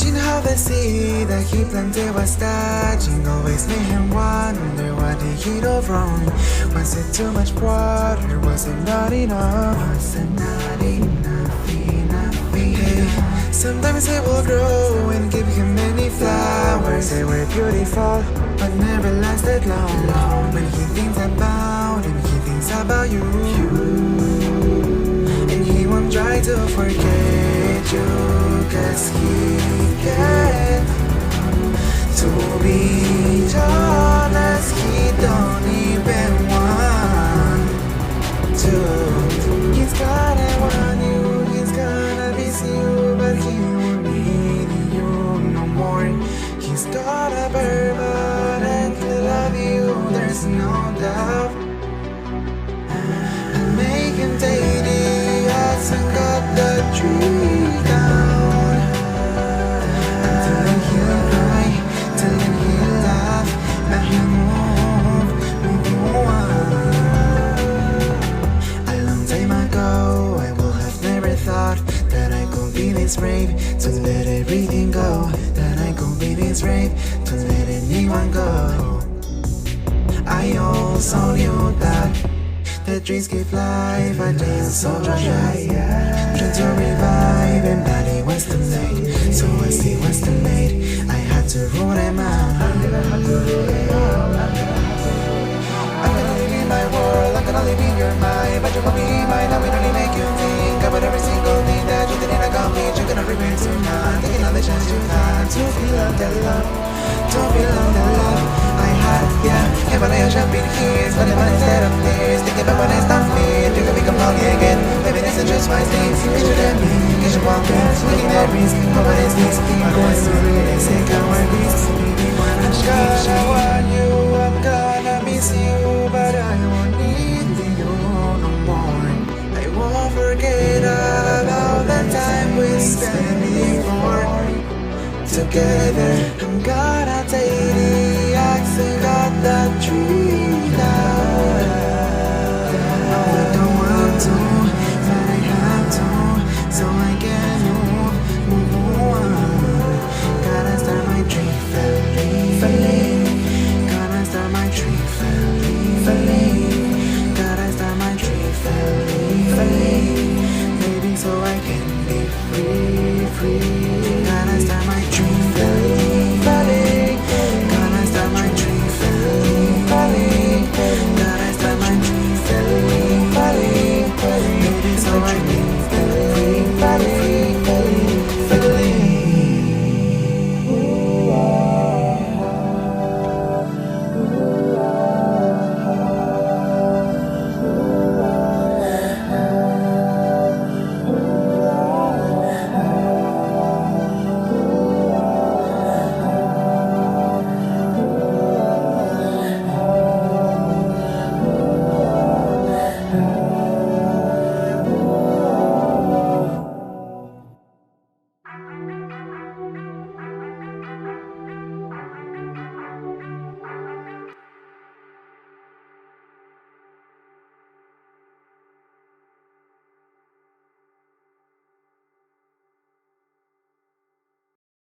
Imagine how the seed that he planted was touching always made him wonder what did he do wrong. Was it too much water? Was it not enough? Was it not enough? Hey, sometimes it will grow and give him many flowers. They were beautiful, but never lasted long. When he thinks about him, he thinks about you. And he won't try to forget you, 'cause he can't. To be honest, he don't even want to. He's gonna want you, he's gonna miss you, but he won't need you no more. He's gonna permanently love you, there's no doubt. And make him take the axe and cut the tree down. Until then he'll cry, till then he'll laugh, but he'll move on. A long time ago, I would have never thought that I could be this brave to let everything go. That I could be this brave to let anyone go. I also knew that the trees give life, but they are so dry. Tried to revive him, but it was too late. So as it was too late, I had to rule him out. I'm gonna live in my world, I'm gonna live in your mind, but you won't be mine. I will only make you think about every single thing that you didn't accomplish. You're gonna regret tonight, taking all the chance you had to feel all that love, to feel all that love I had, yeah. If I lay a jumping here, but if I instead of this, thinking about when it's not me, you can become lonely again. Maybe this is just my things, it's you and me, it's your walk in, looking at risk, but what is this? I'm going to really sick of my beast. I'm gonna want you, I'm gonna miss you, but I won't need you no more. I won't forget about the time we spent before together. I'm gonna take the axe and cut that tree down. I don't want to, but I have to, so I can move on. Gotta start my tree falling. Gotta start my tree falling. Gotta start my tree falling. Maybe so I can be free. Gotta start my tree